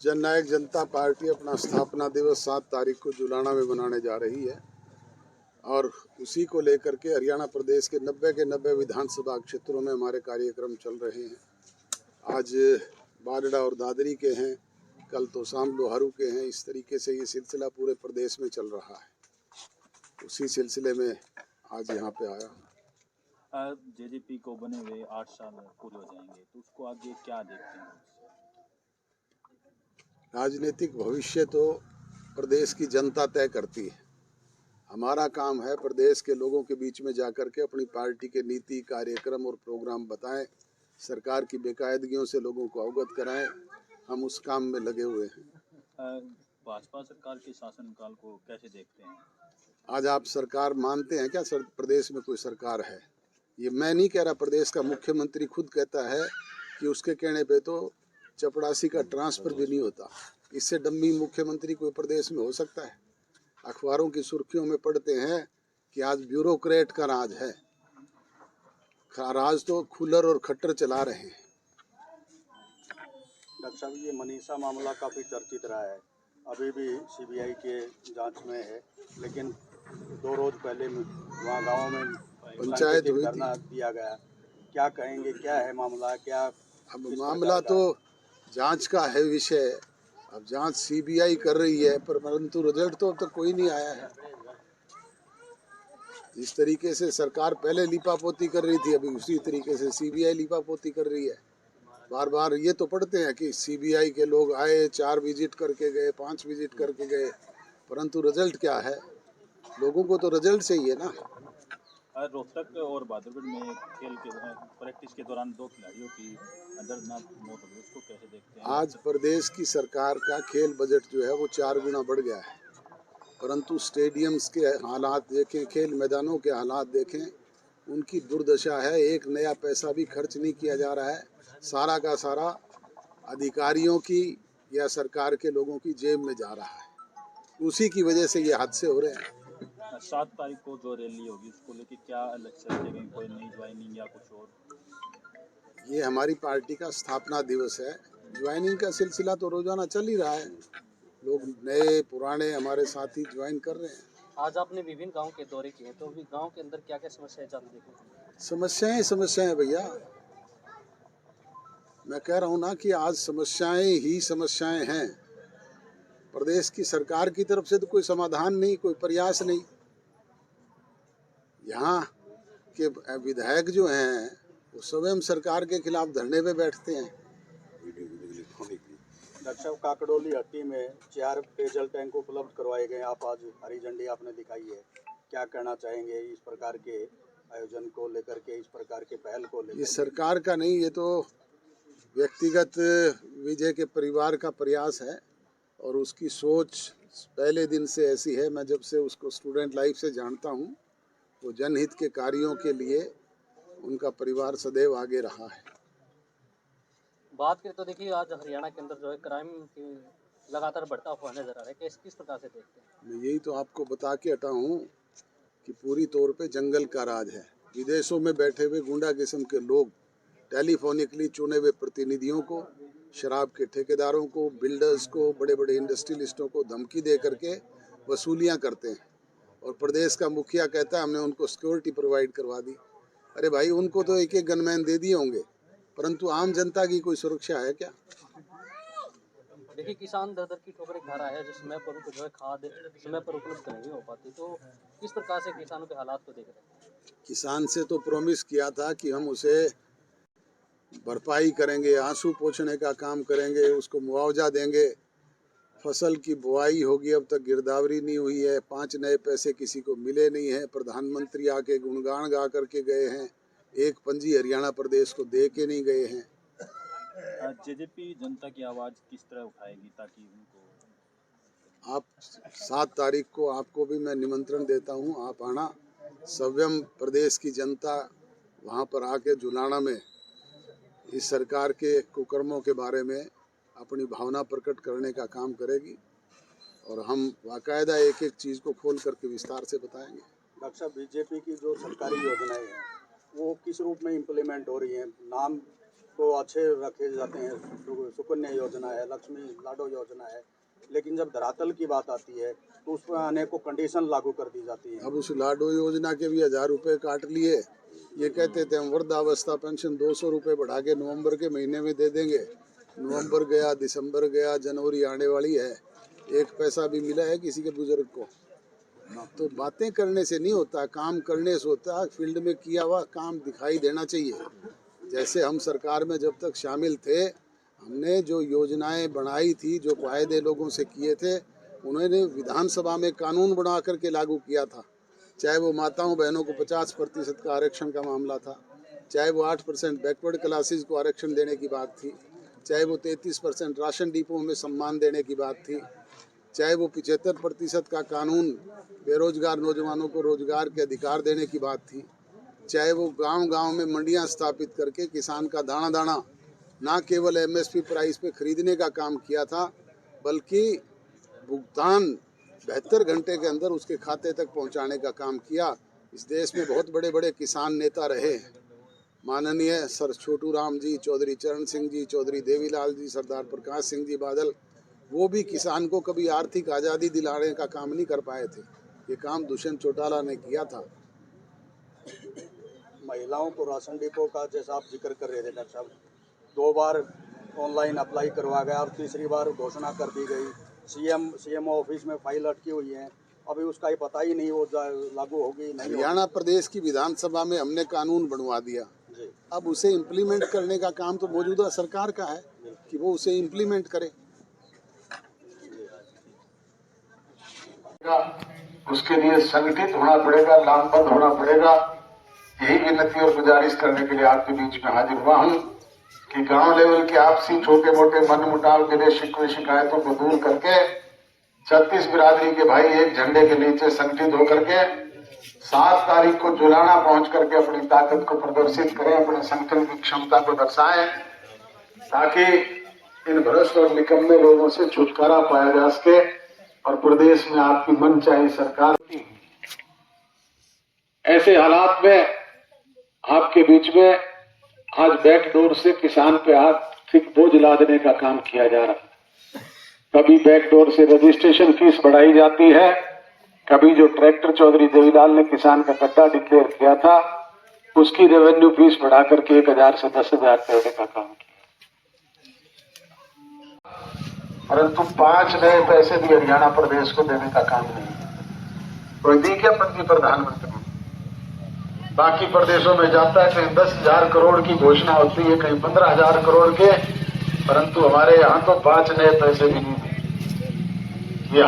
जननायक जनता party अपना स्थापना दिवस 7 तारीख को जुलाना में मनाने जा रही है और उसी को लेकर के हरियाणा प्रदेश के 90 के 90 विधानसभा क्षेत्रों में हमारे कार्यक्रम चल रहे हैं। आज बारड़ा और दादरी के हैं, कल तोशाम लोहारू के हैं। इस तरीके से ये सिलसिला पूरे प्रदेश में चल रहा है। उसी सिलसिले में आज यहाँ पे आया हूँ। जेजेपी को बने हुए 8 साल पूरे हो जाएंगे, तो उसको आगे क्या देखते हैं? राजनीतिक भविष्य तो प्रदेश की जनता तय करती है। हमारा काम है प्रदेश के लोगों के बीच में जाकर के अपनी पार्टी के नीति, कार्यक्रम और प्रोग्राम बताएं, सरकार की बेकायदगियों से लोगों को अवगत कराएं। हम उस काम में लगे हुए हैं। भाजपा सरकार के शासनकाल को कैसे देखते हैं? आज आप सरकार मानते हैं क्या? प्रदेश में कोई सरकार है? ये मैं नहीं कह रहा, प्रदेश का मुख्यमंत्री खुद कहता है कि उसके कहने पे तो चपड़ासी का ट्रांसफर भी नहीं होता। इससे डम्मी मुख्यमंत्री कोई प्रदेश में हो सकता है? अखबारों की सुर्खियों में पढ़ते हैं कि आज ब्यूरोक्रेट का राज है। राज तो खुल्लर और खट्टर चला रहे हैं। डॉक्टर साहब, ये मनीषा मामला काफ़ी चर्चित रहा है, अभी भी सीबीआई के जांच में है, लेकिन 2 रोज पहले वहाँ गाँव में पंचायत हुई थी, दिया गया। क्या कहेंगे, क्या है मामला? क्या अब मामला तो जांच का है विषय। अब जांच सीबीआई कर रही है, परंतु रिजल्ट तो अब तक कोई नहीं आया है। जिस तरीके से सरकार पहले लिपापोती कर रही थी, अभी उसी तरीके से सीबीआई लिपापोती कर रही है। बार बार ये तो पढ़ते हैं कि सीबीआई के लोग आए, 4 विजिट करके गए, 5 विजिट करके गए, परंतु रिजल्ट क्या है? लोगों को तो रिजल्ट चाहिए ना। रोहतक और बहादुरगढ़ में खेल के प्रैक्टिस के दौरान 2 खिलाड़ियों की दर्दनाक मौत हो गई, उसको कैसे देखते हैं? आज प्रदेश की सरकार का खेल बजट जो है वो 4 गुना बढ़ गया है, परंतु स्टेडियम्स के हालात देखें, खेल मैदानों के हालात देखें, उनकी दुर्दशा है। एक नया पैसा भी खर्च नहीं किया जा रहा है। सारा का सारा अधिकारियों की या सरकार के लोगों की जेब में जा रहा है। उसी की वजह से ये हादसे हो रहे हैं। 7 तारीख को जो रैली होगी उसको लेके क्या लक्ष्य रखेंगे? कोई नई ज्वाइनिंग या कुछ और? ये हमारी पार्टी का स्थापना दिवस है। ज्वाइनिंग का सिलसिला तो रोजाना चल ही रहा है। लोग नए पुराने हमारे साथी ज्वाइन कर रहे हैं। आज आपने विभिन्न गांव के दौरे किए, तो अभी गांव के अंदर क्या क्या समस्याएं चल रही हैं? समस्याएं भैया, मैं कह रहा हूँ ना कि आज समस्याएं ही समस्याएं हैं। प्रदेश की सरकार की तरफ से तो कोई समाधान नहीं, कोई प्रयास नहीं। यहाँ के विधायक जो हैं वो स्वयं सरकार के खिलाफ धरने पे बैठते हैं। डॉक्टर साहब, काकड़ोली हट्टी में 4 पेयजल टैंक उपलब्ध करवाए गए। आप आज हरी झंडी आपने दिखाई है, क्या कहना चाहेंगे इस प्रकार के आयोजन को लेकर के, इस प्रकार के पहल को लेकर? ये सरकार का नहीं, ये तो व्यक्तिगत विजय के परिवार का प्रयास है और उसकी सोच पहले दिन से ऐसी है। मैं जब से उसको स्टूडेंट लाइफ से जानता हूँ, वो जनहित के कार्यों के लिए उनका परिवार सदैव आगे रहा है। बात करें तो देखिए, आज हरियाणा के अंदर जो है क्राइम लगातार बढ़ता हुआ नजर आ रहा है, किस प्रकार से देखते हैं? मैं यही तो आपको बता के हटा हूँ कि पूरी तौर पे जंगल का राज है। विदेशों में बैठे हुए गुंडा किस्म के लोग टेलीफोनिकली चुने हुए प्रतिनिधियों को, शराब के ठेकेदारों को, बिल्डर्स को, बड़े बड़े इंडस्ट्रियलिस्टों को धमकी दे करके वसूलियाँ करते हैं। और प्रदेश का मुखिया कहता है हमने उनको सिक्योरिटी प्रोवाइड करवा दी। अरे भाई, उनको तो एक एक गनमैन दे दिए होंगे, परंतु आम जनता की कोई सुरक्षा है क्या? देखिए, किसान दर दर की ठोकरें खा रहा है, जो समय पर उनको जो है खाद समय पर उपलब्ध नहीं हो पाती, तो किस प्रकार से किसानों के हालात को देख रहे हैं? किसान से तो प्रॉमिस किया था कि हम उसे भरपाई करेंगे, आंसू पोंछने का काम करेंगे, उसको मुआवजा देंगे। फसल की बुआई होगी, अब तक गिरदावरी नहीं हुई है। 5 नए पैसे किसी को मिले नहीं हैं। प्रधानमंत्री आके गुणगान गा करके गए हैं, एक पंजी हरियाणा प्रदेश को दे के नहीं गए हैं। जेजेपी जनता की आवाज़ किस तरह उठाएगी ताकि उनको? आप 7 तारीख को आपको भी मैं निमंत्रण देता हूं, आप आना। स्वयं प्रदेश की जनता वहां पर आके जुलाना में इस सरकार के कुकर्मों के बारे में अपनी भावना प्रकट करने का काम करेगी और हम बाकायदा एक एक चीज़ को खोल करके विस्तार से बताएंगे। डॉक्टर साहब, बीजेपी की जो सरकारी योजनाएं हैं वो किस रूप में इम्प्लीमेंट हो रही हैं? नाम को अच्छे रखे जाते हैं, सुकन्या योजना है, लक्ष्मी लाडो योजना है, लेकिन जब धरातल की बात आती है तो उस पर अनेकों कंडीशन लागू कर दी जाती हैं। अब उस लाडो योजना के भी 1000 रुपये काट लिए। ये कहते थे हम वृद्धावस्था पेंशन 200 रुपये बढ़ा के नवंबर के महीने में दे देंगे। नवंबर गया, दिसंबर गया, जनवरी आने वाली है, एक पैसा भी मिला है किसी के बुजुर्ग को? तो बातें करने से नहीं होता, काम करने से होता है। फील्ड में किया हुआ काम दिखाई देना चाहिए। जैसे हम सरकार में जब तक शामिल थे, हमने जो योजनाएं बनाई थी, जो वायदे लोगों से किए थे, उन्होंने विधानसभा में कानून बना करके लागू किया था। चाहे वो माताओं बहनों को 50% का आरक्षण का मामला था, चाहे वो 8% बैकवर्ड क्लासेस को आरक्षण देने की बात थी, चाहे वो 33% राशन डिपो में सम्मान देने की बात थी, चाहे वो 75% का कानून बेरोजगार नौजवानों को रोजगार के अधिकार देने की बात थी, चाहे वो गांव-गांव में मंडियां स्थापित करके किसान का दाना दाना ना केवल एमएसपी प्राइस पे खरीदने का काम किया था, बल्कि भुगतान 72 घंटे के अंदर उसके खाते तक पहुंचाने का काम किया। इस देश में बहुत बड़े बड़े किसान नेता रहे हैं, माननीय सर छोटू राम जी, चौधरी चरण सिंह जी, चौधरी देवीलाल जी, सरदार प्रकाश सिंह जी बादल, वो भी किसान को कभी आर्थिक आज़ादी दिलाने का काम नहीं कर पाए थे। ये काम दुष्यंत चौटाला ने किया था। महिलाओं को राशन डिपो का जैसा आप जिक्र कर रहे थे डॉक्टर साहब, 2 बार ऑनलाइन अप्लाई करवा गया और तीसरी बार घोषणा कर दी गई। सीएम ऑफिस में फाइल अटकी हुई है, अभी उसका ही पता ही नहीं वो लागू होगी नहीं। हरियाणा प्रदेश की विधानसभा में हमने कानून बनवा दिया जी। अब उसे इम्प्लीमेंट करने का काम तो मौजूदा सरकार का है कि वो उसे इम्प्लीमेंट करे। उसके लिए संगठित होना पड़ेगा, लामबंद होना पड़ेगा। यही विनती और गुजारिश करने के लिए आपके बीच में हाजिर हुआ हूँ कि गांव लेवल के आपसी छोटे मोटे मन मुटाव के लिए शिकवे शिकायतों को दूर करके 36 बिरादरी के भाई एक झंडे के नीचे संगठित होकर के 7 तारीख को जुलाना पहुंच करके अपनी ताकत को प्रदर्शित करें, अपने संगठन की क्षमता को दर्शाएं, ताकि इन भ्रष्ट और निकम्मे लोगों से छुटकारा पाया जा सके और प्रदेश में आपकी मनचाही सरकार की। ऐसे हालात में आपके बीच में आज बैकडोर से किसान पे आर्थिक बोझ लादने का काम किया जा रहा है। कभी बैकडोर से रजिस्ट्रेशन फीस बढ़ाई जाती है, कभी जो ट्रैक्टर चौधरी देवीलाल ने किसान का गड्ढा डिक्लेयर किया था उसकी रेवेन्यू फीस बढ़ा करके 1000 से 10,000 करने का काम किया। परंतु 5 नए पैसे भी हरियाणा प्रदेश को देने का काम नहीं। कोई दी क्या पंजी प्रधानमंत्री? बाकी प्रदेशों में जाता है, कहीं 10,000 करोड़ की घोषणा होती है, कहीं 15,000 करोड़ के, परंतु हमारे यहाँ तो 5 नए पैसे भी नहीं दिए। ये